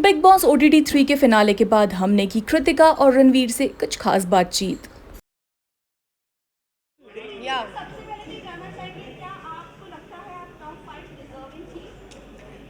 Big boss OTT 3 के finale के बाद हमने की कृतिका और रणवीर से कुछ खास बातचीत। या सबसे पहले तो ये जानना चाहेंगे, क्या आपको लगता है आप टॉप 5 डिजर्विंग थी?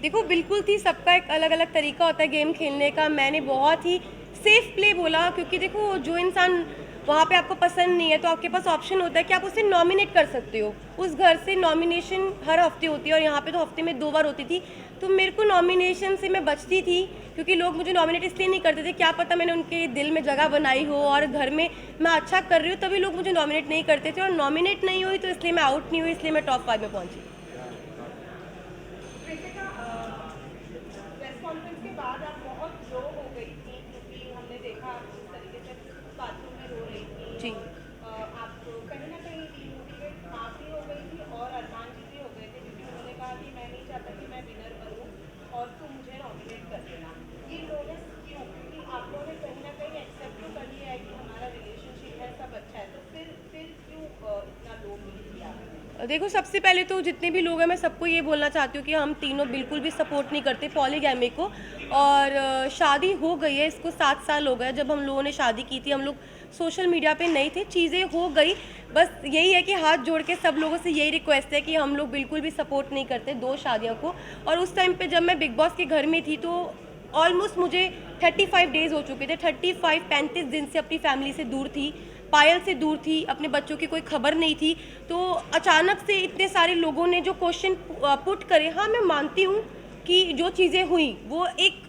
देखो, बिल्कुल थी। सबका एक अलग अलग तरीका होता है गेम खेलने का। मैंने बहुत ही सेफ प्ले बोला, क्योंकि देखो, जो इंसान वहाँ पे आपको पसंद नहीं है तो आपके पास ऑप्शन होता है कि आप उसे नॉमिनेट कर सकते हो। उस घर से नॉमिनेशन हर हफ्ते होती है और यहाँ पे तो हफ्ते में 2 बार होती थी। तो मेरे को नॉमिनेशन से मैं बचती थी, क्योंकि लोग मुझे नॉमिनेट इसलिए नहीं करते थे, क्या पता मैंने उनके दिल में जगह बनाई हो और घर में मैं अच्छा कर रही हूँ तभी लोग मुझे नॉमिनेट नहीं करते थे। और नॉमिनेट नहीं हुई तो इसलिए मैं आउट नहीं हुई, इसलिए मैं टॉप 5 में पहुँची। कृतिका, प्रेस कॉन्फ्रेंस के बाद आप बहुत लो हो गई थी, क्योंकि हमने देखा आप जिस तरीके से बाथरूम में रो रही थी। जी। आप कहीं ना कहीं डिमोटिवेट आप भी हो गई थी और अरमान जी भी हो गए थे, क्योंकि उन्होंने कहा कि मैं नहीं चाहता कि मैं विनर बनूं और तुम मुझे नॉमिनेट कर देना। ये लोनेस क्यों? क्योंकि आप लोगों ने कहीं ना कहीं एक्सेप्ट तो कर लिया है कि हमारा रिलेशनशिप है, सब अच्छा है, तो फिर क्यों इतना लो फील किया आपने? देखो, सबसे पहले तो जितने भी लोग हैं मैं सबको ये बोलना चाहती हूँ कि हम तीनों बिल्कुल भी सपोर्ट नहीं करते पॉलीगैमी को। और शादी हो गई है, इसको 7 साल हो गए जब हम लोगों ने शादी की थी। हम लोग सोशल मीडिया पे नहीं थे, चीज़ें हो गई। बस यही है कि हाथ जोड़ के सब लोगों से यही रिक्वेस्ट है कि हम लोग बिल्कुल भी सपोर्ट नहीं करते 2 शादियों को। और उस टाइम पे जब मैं बिग बॉस के घर में थी तो ऑलमोस्ट मुझे 35 डेज़ हो चुके थे। 35 दिन से अपनी फैमिली से दूर थी, पायल से दूर थी, अपने बच्चों की कोई खबर नहीं थी। तो अचानक से इतने सारे लोगों ने जो क्वेश्चन पुट करे, हाँ मैं मानती हूँ कि जो चीज़ें हुई वो एक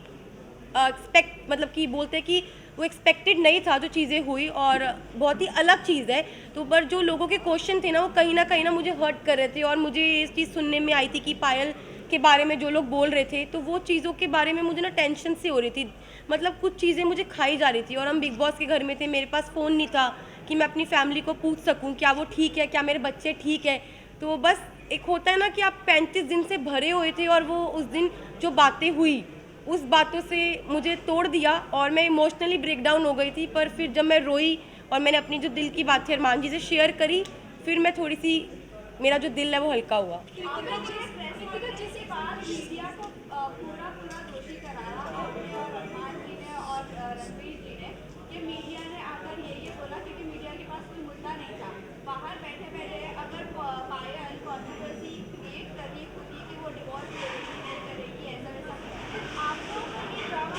एक्सपेक्ट मतलब कि बोलते हैं कि वो एक्सपेक्टेड नहीं था जो चीज़ें हुई, और बहुत ही अलग चीज़ है। तो पर जो लोगों के क्वेश्चन थे ना, वो कहीं ना मुझे हर्ट कर रहे थे। और मुझे ये चीज़ सुनने में आई थी कि पायल के बारे में जो लोग बोल रहे थे, तो वो चीज़ों के बारे में मुझे ना टेंशन सी हो रही थी। मतलब कुछ चीज़ें मुझे खाई जा रही थी। और हम बिग बॉस के घर में थे, मेरे पास फ़ोन नहीं था कि मैं अपनी फैमिली को पूछ सकूं क्या वो ठीक है, क्या मेरे बच्चे ठीक है। तो बस एक होता है ना कि आप 35 दिन से भरे हुए थे, और वो उस दिन जो बातें हुई उस बातों से मुझे तोड़ दिया और मैं इमोशनली ब्रेक डाउन हो गई थी। पर फिर जब मैं रोई और मैंने अपनी जो दिल की बात थी अरमान जी से शेयर करी, फिर मैं थोड़ी सी, मेरा जो दिल है वो हल्का हुआ। कृतिका, जिस बात मीडिया को पूरा पूरा दोषी करारा आपने और अरमान जी ने और रणवीर जी ने, कि मीडिया ने आकर ये बोला, क्योंकि मीडिया के पास कोई मुद्दा नहीं था। बाहर बैठे बैठे अगर पायल कॉन्ट्रोवर्सी क्रिएट कर रही खुद ही कि वो डिवोर्स करेगी नहीं करेगी, ऐसा वैसा, आप लोगों को ये ड्रामा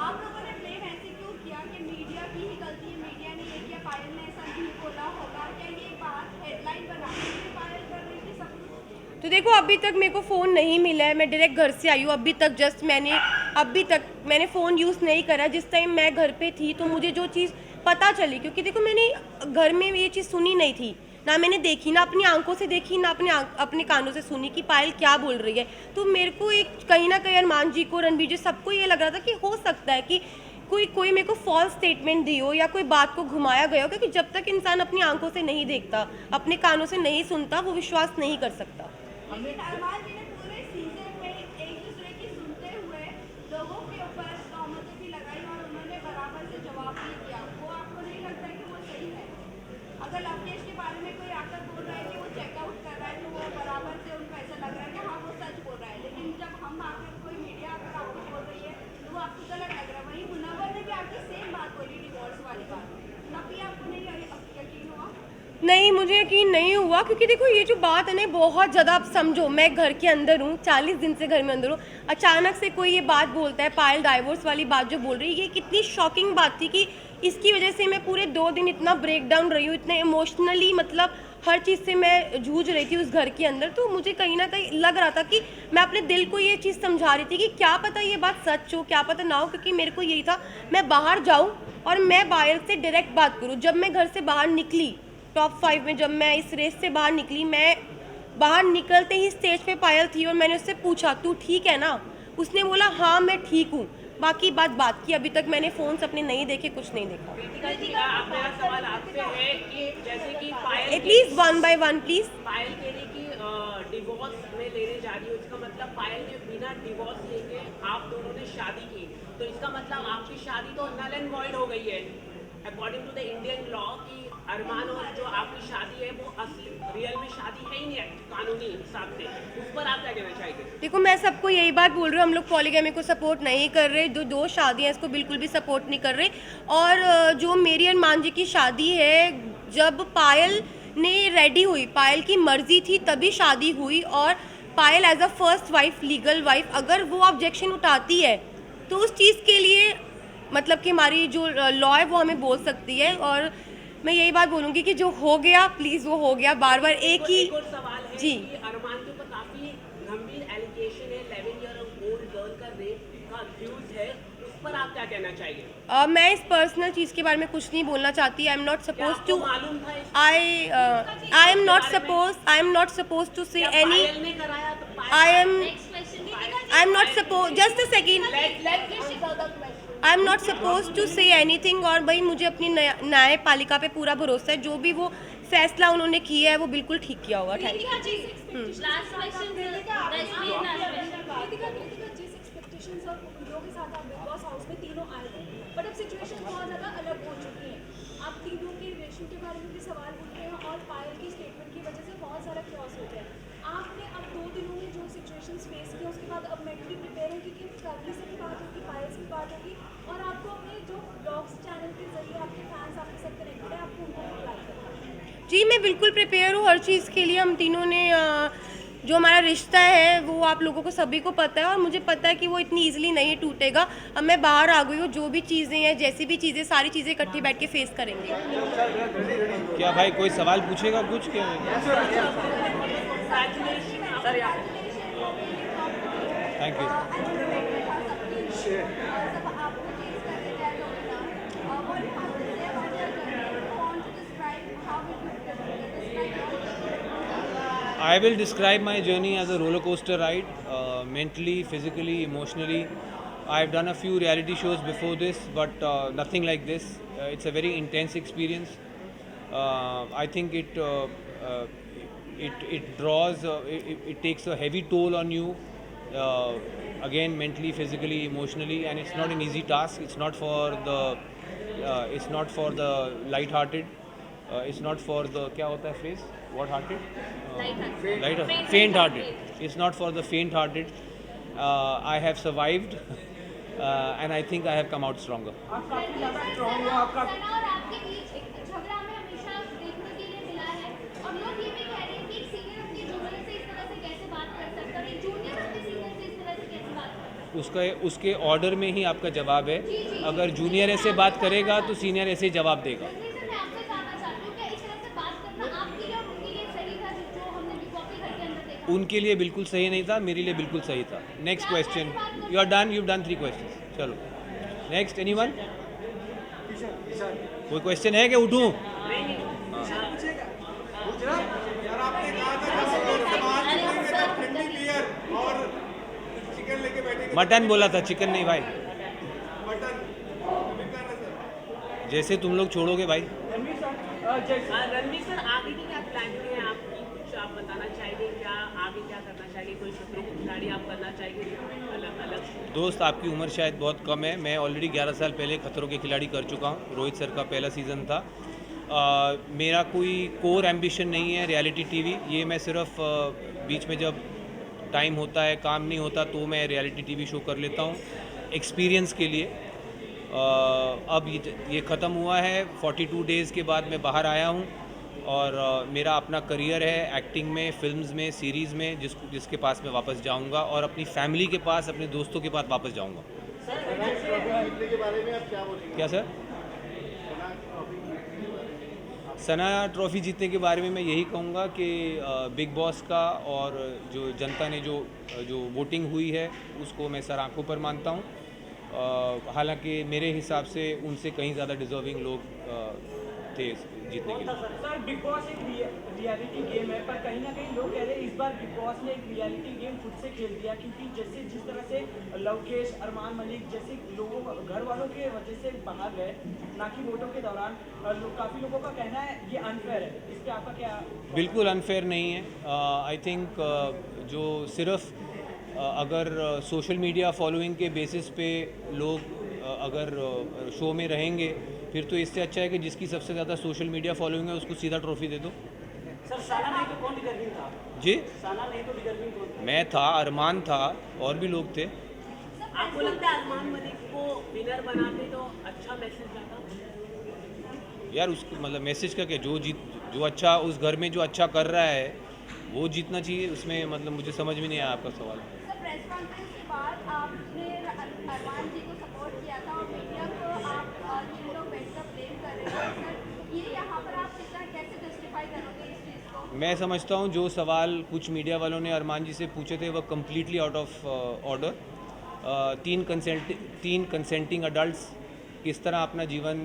आप लोगों ने ब्लेम ऐसे क्यों किया कि मीडिया की ही गलती है, मीडिया ने ये किया, पायल ने ऐसा नहीं बोला होगा? क्या ये बात हेडलाइन बनाने के लिए पायल कर रही थी सब कुछ? तो देखो, अभी तक मेरे को फ़ोन नहीं मिला है, मैं डायरेक्ट घर से आई हूँ। अभी तक मैंने फ़ोन यूज़ नहीं करा। जिस टाइम मैं घर पे थी तो मुझे जो चीज़ पता चली, क्योंकि देखो मैंने घर में ये चीज़ सुनी नहीं थी, ना मैंने देखी, ना अपनी आंखों से देखी, ना अपने कानों से सुनी कि पायल क्या बोल रही है। तो मेरे को एक कहीं ना कहीं अरमान जी को, रणबीर जी, सबको ये लग रहा था कि हो सकता है कि कोई मेरे को फॉल्स स्टेटमेंट दी हो या कोई बात को घुमाया गया हो, क्योंकि जब तक इंसान अपनी आंखों से नहीं देखता, अपने कानों से नहीं सुनता, वो विश्वास नहीं कर सकता। लेकिन अरमान जी ने पूरे सीजन में एक दूसरे की सुनते हुए लोगों के ऊपर तहमतें भी लगाई और उन्होंने बराबर से जवाब भी दिया। वो आपको नहीं लगता है कि वो सही है? अगर लवकेश के बारे में कोई आकर बोल रहा है कि वो चेकआउट कर रहा है, तो वो बराबर से उनको ऐसा लग रहा है कि हाँ वो सच बोल रहा है। लेकिन जब हम आकर कोई मीडिया आकर आपको बोल रही है तो वो आपको गलत लग रहा है। वहीं मुनव्वर ने भी आके सेम बात बोली, डिवोर्स वाली बात, तब भी आपको नहीं यकीन हुआ? नहीं, मुझे यकीन नहीं हुआ, क्योंकि देखो ये जो बात है ना, बहुत ज़्यादा, आप समझो मैं घर के अंदर हूँ, 40 दिन से घर में अंदर हूँ, अचानक से कोई ये बात बोलता है, पायल डाइवोर्स वाली बात जो बोल रही है, ये कितनी शॉकिंग बात थी कि इसकी वजह से मैं पूरे 2 दिन इतना ब्रेक डाउन रही हूँ, इतने इमोशनली, मतलब हर चीज़ से मैं जूझ रही थी उस घर के अंदर। तो मुझे कहीं ना कहीं लग रहा था कि मैं अपने दिल को ये चीज़ समझा रही थी कि क्या पता ये बात सच हो, क्या पता ना हो, क्योंकि मेरे को यही था मैं बाहर जाऊँ और मैं पायल से डायरेक्ट बात करूँ। जब मैं घर से बाहर निकली टॉप 5 में, जब मैं इस रेस से बाहर निकली, मैं बाहर निकलते ही स्टेज पे पायल थी और मैंने उससे पूछा तू ठीक है ना? उसने बोला हाँ मैं ठीक हूँ। बाकी बात की। अभी तक मैंने फ़ोन्स अपने नहीं देखे, कुछ नहीं देखा। कृतिका जी, मेरा सवाल आपसे है कि जैसे कि Payal please one by one please. Payal कह रही कि डिवोर्स में लेने जा रही हो, इसका मतलब पायल ने बिना डिवोर्स लेके आप दोनों ने शादी की, तो इसका मतलब आपकी शादी तो नल एंड वॉइड हो गई है according to the Indian law, कि अरमान और जो आपकी शादी है वो असली रियल में शादी है ही नहीं कानूनी हिसाब से, उस पर आप क्या कहना चाहेंगे? देखो, मैं सबको यही बात बोल रही हूँ, हम लोग पॉलीगैमी को सपोर्ट नहीं कर रहे, जो दो शादियाँ हैं इसको बिल्कुल भी सपोर्ट नहीं कर रहे। और जो मेरी अरमान जी की शादी है, जब पायल ने रेडी हुई, पायल की मर्जी थी तभी शादी हुई, और Payal as a first wife, legal wife, अगर वो ऑब्जेक्शन उठाती है तो उस चीज़ के लिए मतलब कि हमारी जो लॉ है वो हमें बोल सकती है। और मैं यही बात बोलूँगी कि जो हो गया प्लीज़ वो हो गया, बार बार एक ही। एक और सवाल है जी। कि अरमान के ऊपर काफी गंभीर एलिगेशन है, 11 ईयर ओल्ड गर्ल का रेप का अक्यूज है, उस पर आप क्या कहना चाहेंगे? मैं इस पर्सनल चीज़ के बारे में कुछ नहीं बोलना चाहती। आई एम नॉट क्या सपोज आपको टू मालूम था इस I am not suppose to say क्या एनी पायल ने कराया तो Payal I am not suppose just a second I am not suppose to say anything. और भाई मुझे अपनी न्यायपालिका पे पूरा भरोसा है, जो भी वो फैसला उन्होंने किया है वो बिल्कुल ठीक किया होगा। Thank you. जिस एक्सपेक्टेशंस और उम्मीदों के साथ आप बिग बॉस हाउस में तीनों आए थे, बट अब सिचुएशन बहुत ज़्यादा अलग हो चुकी है। आप तीनों के रिलेशन के बारे में भी सवाल उठ रहे हैं और पायल की स्टेटमेंट की वजह से बहुत सारा क्रॉस हो गया है। आपने अब 2 दिनों में जो सिचुएशंस फेस किए, उसके बाद अब मेंटली प्रिपेयर होगी कि फैमिली से भी बात होगी, पायल से भी बात होगी, और आपको अपने जो ब्लॉग्स चैनल के जरिए आपके फैंस आपके साथ कनेक्टेड है, आपको उनको रिप्लाई करना है। जी, मैं बिल्कुल प्रिपेयर हूँ हर चीज़ के लिए। हम तीनों ने जो हमारा रिश्ता है वो आप लोगों को सभी को पता है, और मुझे पता है कि वो इतनी इजीली नहीं टूटेगा। अब मैं बाहर आ गई हूँ, जो भी चीज़ें हैं, जैसी भी चीज़ें, सारी चीज़ें इकट्ठी बैठ के फेस करेंगे। क्या भाई कोई सवाल पूछेगा कुछ क्या? Thank you. I will describe my journey as a roller coaster ride, mentally, physically, emotionally. I've done a few reality shows before this, but nothing like this. It's a very intense experience. I think it draws, it takes a heavy toll on you, again mentally, physically, emotionally, and it's not an easy task. It's not for the light-hearted. It's not for the क्या होता है phrase? What-hearted? Faint-hearted. It's not for the faint-hearted. I have survived, and I think I have come out stronger. सना और आपके बीच एक झगड़ा हमें हमेशा देखने के लिए मिला है, और लोग ये भी कह रहे हैं कि एक सीनियर अपने जूनियर से इस तरह से कैसे बात कर सकता है, और एक जूनियर अपने सीनियर से इस तरह से कैसे बात कर सकता है। उसके ऑर्डर में ही आपका जवाब है। अगर जूनियर ऐसे बात करेगा तो सीनियर ऐसे ही जवाब देगा। रणवीर सर, मैं आपसे जानना चाहती हूँ, क्या इस तरह से बात करना आपके लिए और उनके लिए सही था, जो हमने बिग बॉस के घर के अंदर देखा? उनके लिए बिल्कुल सही नहीं था, मेरे लिए बिल्कुल सही था। Next question. You are done, you done 3 question. चलो नेक्स्ट। एनीवन? कोई क्वेश्चन है क्या? उठूं? मटन बोला था, चिकन नहीं भाई। जैसे तुम लोग छोड़ोगे भाई। रणवीर सर, आगे की क्या प्लानिंग है आपकी? कुछ आप बताना चाहेंगे? क्या आगे क्या करना चाहिए? कोई खतरों को खिलाड़ी आप करना चाहेंगे अलग अलग? दोस्त, आपकी उम्र शायद बहुत कम है। मैं ऑलरेडी 11 साल पहले खतरों के खिलाड़ी कर चुका हूँ। रोहित सर का पहला सीज़न था। मेरा कोई कोर एम्बिशन नहीं है रियलिटी टीवी। ये मैं सिर्फ बीच में जब टाइम होता है, काम नहीं होता, तो मैं रियलिटी टीवी शो कर लेता हूँ एक्सपीरियंस के लिए। अब ये ख़त्म हुआ है। 42 डेज़ के बाद मैं बाहर आया हूँ, और मेरा अपना करियर है एक्टिंग में, फिल्म्स में, सीरीज़ में, जिसके पास मैं वापस जाऊँगा, और अपनी फैमिली के पास, अपने दोस्तों के पास वापस जाऊँगा। क्या सर? सना ट्रॉफ़ी जीतने के बारे में मैं यही कहूँगा कि बिग बॉस का और जो जनता ने जो वोटिंग हुई है उसको मैं सर आंखों पर मानता हूँ। हालांकि मेरे हिसाब से उनसे कहीं ज़्यादा डिज़र्विंग लोग थे जीतने के लिए। सर, बिग बॉस एक रियलिटी गेम है, पर कहीं ना कहीं लोग कह रहे हैं इस बार बिग बॉस ने एक रियलिटी गेम खुद से खेल दिया, क्योंकि जिस तरह से लवकेश, अरमान मलिक जैसे लोगों को घर वालों के वजह से बाहर गए, ना कि वोटों के दौरान, काफ़ी लोगों का कहना है ये अनफेयर है। इस पर आपका क्या? बिल्कुल अनफेयर नहीं है। आई थिंक जो सिर्फ अगर सोशल मीडिया फॉलोइंग के बेसिस पे लोग अगर शो में रहेंगे फिर तो इससे अच्छा है कि जिसकी सबसे ज़्यादा सोशल मीडिया फॉलोइंग है उसको सीधा ट्रॉफी दे दो। सर साना नहीं तो कौन डिजर्विंग था? जी, साना नहीं तो डिजर्विंग कौन था? मैं था, अरमान था, और भी लोग थे। आपको लगता है अरमान मलिक को विनर बनाते तो अच्छा मैसेज जाता? यार उसको मतलब मैसेज का क्या, जो अच्छा उस घर में जो अच्छा कर रहा है वो जीतना चाहिए, उसमें मतलब मुझे समझ में नहीं आया आपका सवाल। सर प्रेस कॉन्फ्रेंस के बाद आपने अरमान जी को सपोर्ट किया था और मीडिया को आप जिन लोग बैठकर ब्लेम कर रहे हैं सर, ये यहाँ पर आप कितना कैसे जस्टिफाई करोगे इस चीज़ को? मैं समझता हूँ जो सवाल कुछ मीडिया वालों ने अरमान जी से पूछे थे वह कम्प्लीटली आउट ऑफ ऑर्डर। तीन कंसेंटिंग अडल्ट्स किस तरह अपना जीवन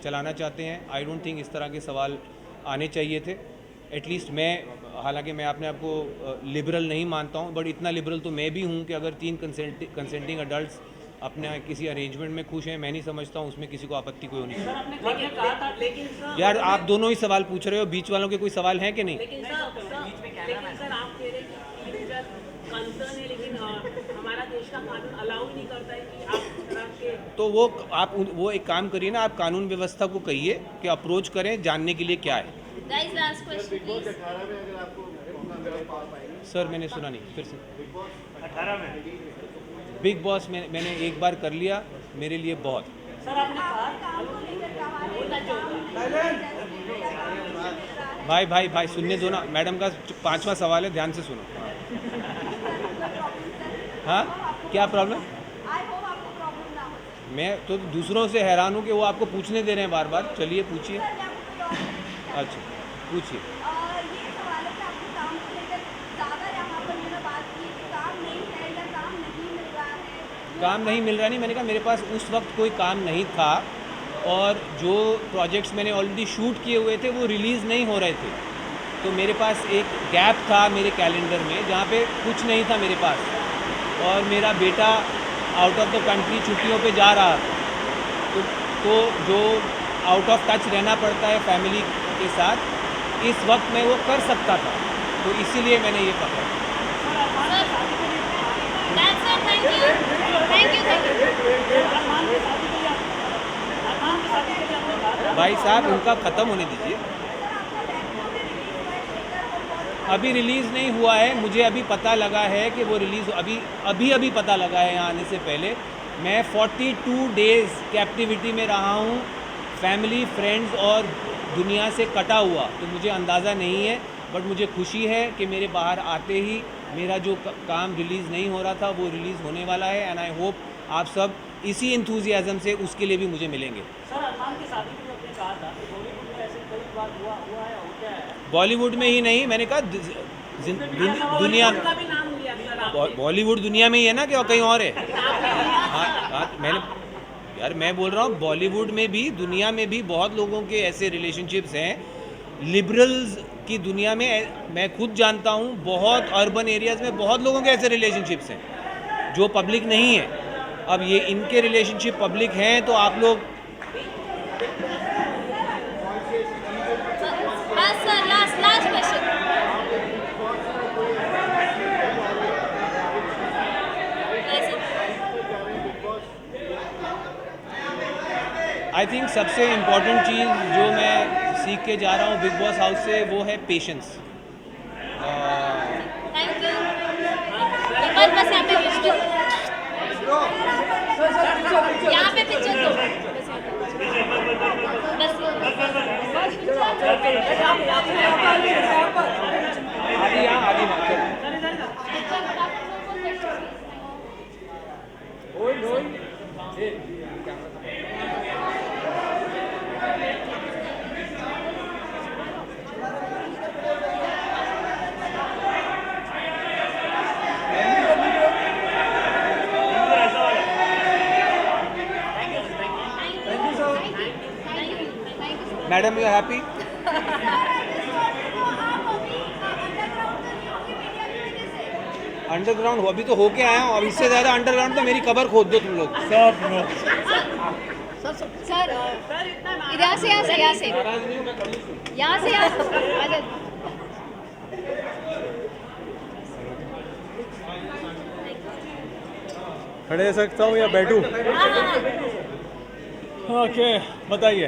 चलाना चाहते हैं, आई डोंट थिंक इस तरह के सवाल आने चाहिए थे। एटलीस्ट मैं, हालांकि मैं अपने आप को लिबरल नहीं मानता हूँ, बट इतना लिबरल तो मैं भी हूँ कि अगर तीन कंसेंटिंग अडल्ट्स अपने किसी अरेंजमेंट में खुश हैं, मैं नहीं समझता हूँ उसमें किसी को आपत्ति कोई होनी चाहिए। लेकिन सर यार आप दोनों ही सवाल पूछ रहे हो, बीच वालों के कोई सवाल हैं कि नहीं? लेकिन सर आप कह रहे हैं कि कंसर्न है, लेकिन हमारा देश का कानून अलाउ नहीं करता है कि आप इस तरह के। तो वो एक काम करिए ना, आप कानून व्यवस्था को कहिए कि अप्रोच करें जानने के लिए क्या है। Guys, last question, please. Sir मैंने सुना नहीं, फिर से। 18 में बिग बॉस मैंने एक बार कर लिया, मेरे लिए बहुत। सर आपने कहा काम को लेकर कहा है कि काम नहीं है, जस्टिस या काम नहीं मिल रहा है। भाई सुनने दो ना, मैडम का 5वां सवाल है, ध्यान से सुनो। हाँ, क्या प्रॉब्लम? आई होप आपको प्रॉब्लम ना हो। मैं तो दूसरों से हैरान हूँ कि वो आपको पूछने दे रहे हैं बार बार। चलिए पूछिए। सर, मैं आपको कोई और पूछना अच्छा पूछिए। ये सवाल है कि आपको काम को लेकर ज़्यादा यहाँ पर मैंने बात की कि काम नहीं है या काम नहीं मिल रहा है। काम नहीं मिल रहा नहीं, मैंने कहा मेरे पास उस वक्त कोई काम नहीं था, और जो प्रोजेक्ट्स मैंने ऑलरेडी शूट किए हुए थे वो रिलीज़ नहीं हो रहे थे, तो मेरे पास एक गैप था मेरे कैलेंडर में जहाँ पे कुछ नहीं था मेरे पास, और मेरा बेटा आउट ऑफ द कंट्री छुट्टियों पे जा रहा था, तो जो आउट ऑफ टच रहना पड़ता है फैमिली के साथ, इस वक्त मैं वो कर सकता था, तो इसीलिए मैंने ये पकड़ा। That's it. Thank you. Thank you. Thank you. भाई साहब उनका ख़त्म होने दीजिए, अभी रिलीज़ नहीं हुआ है। मुझे अभी पता लगा है कि वो रिलीज़ अभी पता लगा है यहाँ आने से पहले। मैं 42 डेज़ कैप्टिविटी में रहा हूँ, फैमिली फ्रेंड्स और दुनिया से कटा हुआ, तो मुझे अंदाज़ा नहीं है, बट मुझे खुशी है कि मेरे बाहर आते ही मेरा जो काम रिलीज़ नहीं हो रहा था वो रिलीज़ होने वाला है, एंड आई होप आप सब इसी इंथुजियाज़म से उसके लिए भी मुझे मिलेंगे। सर अरमान की शादी में आपने कहा था कि बॉलीवुड में ऐसे कई बार हुआ है, होता है। बॉलीवुड में ही नहीं, मैंने कहा दुनिया, का भी नाम लिया सर आप। बॉलीवुड दुनिया में ही है ना, कि कहीं और है? हाँ, यार मैं बोल रहा हूँ बॉलीवुड में भी, दुनिया में भी बहुत लोगों के ऐसे रिलेशनशिप्स हैं। लिबरल्स की दुनिया में मैं खुद जानता हूँ, बहुत अर्बन एरियाज़ में बहुत लोगों के ऐसे रिलेशनशिप्स हैं जो पब्लिक नहीं है। अब ये इनके रिलेशनशिप पब्लिक हैं, तो आप लोग Sir, last question. I think सबसे इम्पॉर्टेंट चीज़ जो मैं सीख के जा रहा हूँ बिग बॉस हाउस से, वो है पेशेंस। Thank you. बस यहाँ पे पिक्चर दो। यहाँ पे पिक्चर दो। बस आदि यहाँ आदि वहाँ चलो। Madam you happy? अंडरग्राउंड अभी तो होके आया हूँ, अब इससे ज़्यादा अंडरग्राउंड तो मेरी कबर खोद दो तुम लोग। सर यहाँ से खड़े रह सकता हूँ या बैठूं? ओके बताइए।